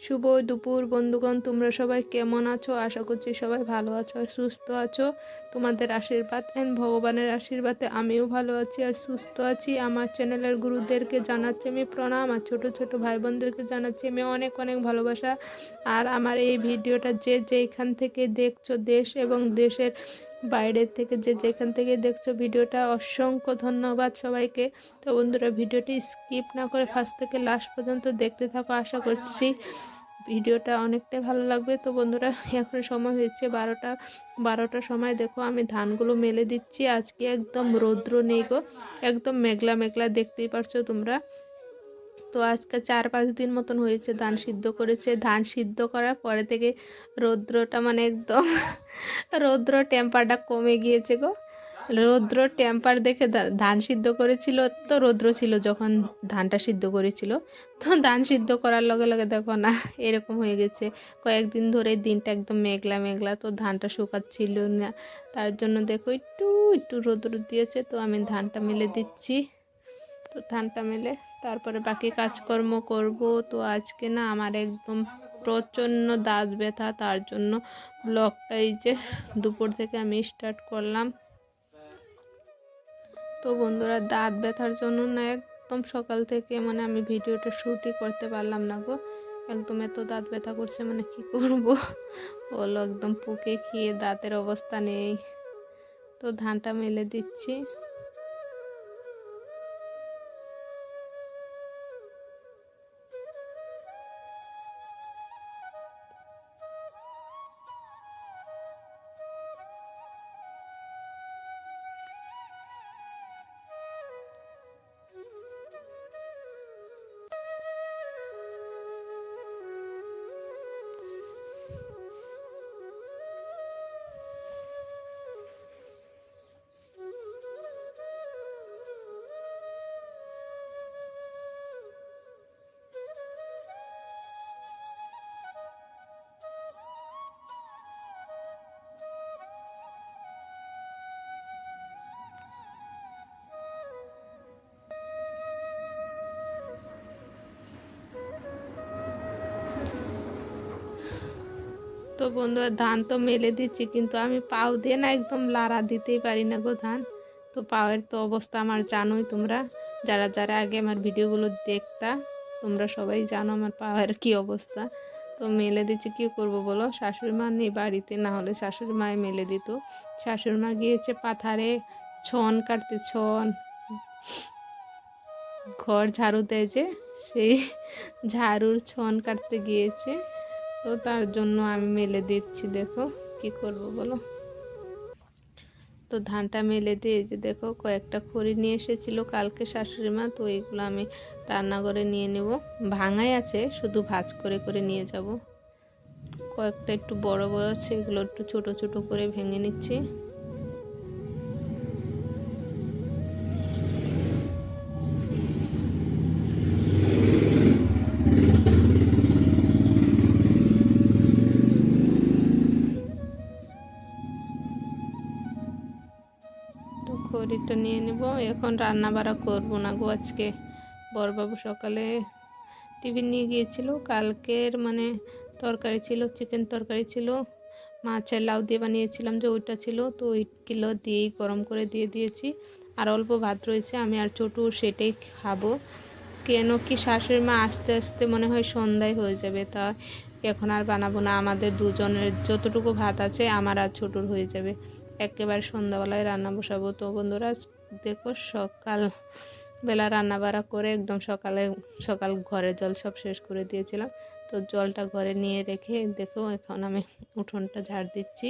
শুভ দুপুর বন্ধুগণ, তোমরা সবাই কেমন আছো? আশা করছি সবাই ভালো আছো আর সুস্থ আছো। তোমাদের আশীর্বাদ এন্ড ভগবানের আশীর্বাদে আমিও ভালো আছি আর সুস্থ আছি। আমার চ্যানেলের গুরুদেরকে জানাচ্ছি আমি প্রণাম, আর ছোট ছোট ভাই বোনদেরকে জানাচ্ছি আমি অনেক অনেক ভালোবাসা। আর আমার এই ভিডিওটা যে যেখান থেকে দেখছো, দেশ এবং দেশের বাইরের থেকে যে যেখান থেকে দেখছো ভিডিওটা, অসংখ্য ধন্যবাদ সবাইকে। তো বন্ধুরা, ভিডিওটি স্কিপ না করে ফার্স্ট থেকে লাস্ট পর্যন্ত দেখতে থাকো। আশা করছি ভিডিওটা অনেকটাই ভালো লাগবে। তো বন্ধুরা, এখন সময় হয়েছে 12টার সময়। দেখো আমি ধানগুলো মেলে দিচ্ছি। আজকে একদম রৌদ্র নেই গো, একদম মেঘলা মেঘলা, দেখতেই পারছো তোমরা। তো আজকে 4-5 দিন মতন হয়েছে ধান সিদ্ধ করেছে। ধান সিদ্ধ করার পরে থেকে রৌদ্রটা মানে একদম রৌদ্র টেম্পারটা কমে গিয়েছে গো। রৌদ্র টেম্পার দেখে ধান সিদ্ধ করেছিল, তো রৌদ্র ছিল যখন ধানটা সিদ্ধ করেছিল, তো ধান সিদ্ধ করার লগে লগে দেখো না এরকম হয়ে গেছে। কয়েকদিন ধরে দিনটা একদম মেঘলা মেঘলা, তো ধানটা শুকাচ্ছিল না। তার জন্য দেখো একটু একটু রৌদ্র দিয়েছে। তো আমি ধানটা মেলে দিচ্ছি। তো ধানটা মেলে তারপরে বাকি কাজকর্ম করব। তো আজকে না আমার একদম প্রচণ্ড দাঁত ব্যথা, তার জন্য ব্লগটা এই যে দুপুর থেকে আমি স্টার্ট করলাম। তো বন্ধুরা, দাঁত ব্যথার জন্য না একদম সকাল থেকে মানে আমি ভিডিওটা শ্যুটই করতে পারলাম না গো। একদম এত দাঁত ব্যথা করছে, মানে কি করব বলো, একদম পুকে খেয়ে দাঁতের অবস্থা নেই। তো ধানটা মেলে দিচ্ছি। তো বন্ধুরা, ধান তো মেলে দিচ্ছি, কিন্তু আমি পাও দিয়ে না একদম লাড়া দিতেই পারি না গো ধান। তো পায়ের তো অবস্থা আমার জানোই তোমরা, যারা যারা আগে আমার ভিডিওগুলো দেখতা, তোমরা সবাই জানো আমার পায়ের কি অবস্থা। তো মেলে দিচ্ছি, কী করবো বলো, শাশুড়ি মা নেই বাড়িতে, না হলে শাশুড়ি মায়ে মেলে দিত। শাশুড়ি মা গিয়েছে পাথারে ছন কাটতে, ছন ঘর ঝাড়ু দেয় যে, সেই ঝাড়ুর ছন কাটতে গিয়েছে। তো তার জন্য আমি মেলে দিচ্ছি। দেখো কি করব বলো। তো ধানটা মেলে দিয়ে যে দেখো কয়েকটা খড়ি নিয়ে এসেছিলো কালকে শাশুড়ি মা, তো এইগুলো আমি রান্নাঘরে নিয়ে নেব। ভাঙাই আছে, শুধু ভাজ করে করে নিয়ে যাব। কয়েকটা একটু বড় বড় আছে, এগুলো একটু ছোট ছোট করে ভেঙে নিচ্ছি। তো খড়িটা নিয়ে নেব। এখন রান্না বাড়া করবো না গো আজকে। বড়বাবু সকালে টিফিন নিয়ে গিয়েছিল, কালকের মানে তরকারি ছিল, চিকেন তরকারি ছিল, মাছের লাউ দিয়ে বানিয়েছিলাম যে ওইটা ছিল, তো ওইগুলো দিয়েই গরম করে দিয়ে দিয়েছি। আর অল্প ভাত রয়েছে, আমি আর ছোটু সেটাই খাবো। কেন কি শাশুড়ি মা আস্তে আস্তে মনে হয় সন্ধ্যায় হয়ে যাবে, তা এখন আর বানাবো না। আমাদের দুজনের যতটুকু ভাত আছে আমার আর ছোটুর হয়ে যাবে, একেবারে সন্ধ্যাবেলায় রান্না বসাবো। তো বন্ধুরা, দেখো সকাল বেলা রান্না বাড়া করে একদম সকাল ঘরের জল সব শেষ করে দিয়েছিলাম। তো জলটা ঘরে নিয়ে রেখে দেখো এখন আমি উঠোনটা ঝাড় দিচ্ছি।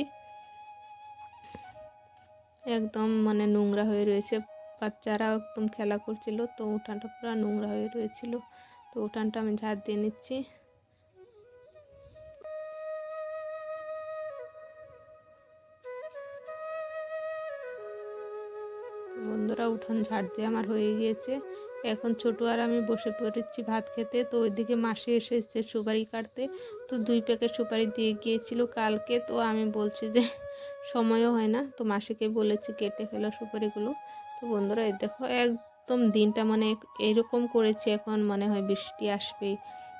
একদম মানে নোংরা হয়ে রয়েছে, বাচ্চারা একদম খেলা করছিল, তো উঠানটা পুরো নোংরা হয়ে রয়েছিল। তো উঠানটা আমি ঝাড় দিয়ে নিচ্ছি। বন্ধুরা, উঠান ঝাড় দিয়ে আমার হয়ে গিয়েছে। এখন ছোট আর আমি বসে পড়েছি ভাত খেতে। তো ওইদিকে মাসি এসেছে সুপারি কাটতে, তো 2 প্যাকেট সুপারি দিয়ে গিয়েছিল কালকে। তো আমি বলছি যে সময়ও হয় না, তো মাসিকে বলেছি কেটে ফেলো সুপারিগুলো। তো বন্ধুরা, এই দেখো একদম দিনটা মানে এইরকম করেছে, এখন মনে হয় বৃষ্টি আসবে।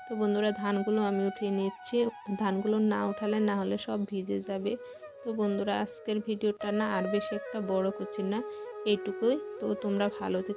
তো বন্ধুরা ধানগুলো আমি উঠিয়ে নিচ্ছি, ধানগুলো না উঠালে না হলে সব ভিজে যাবে। তো বন্ধুরা আজকের ভিডিওটা না আর বেশি একটা বড় করছি না, এইটুকুই। তো তোমরা ভালো থেকো।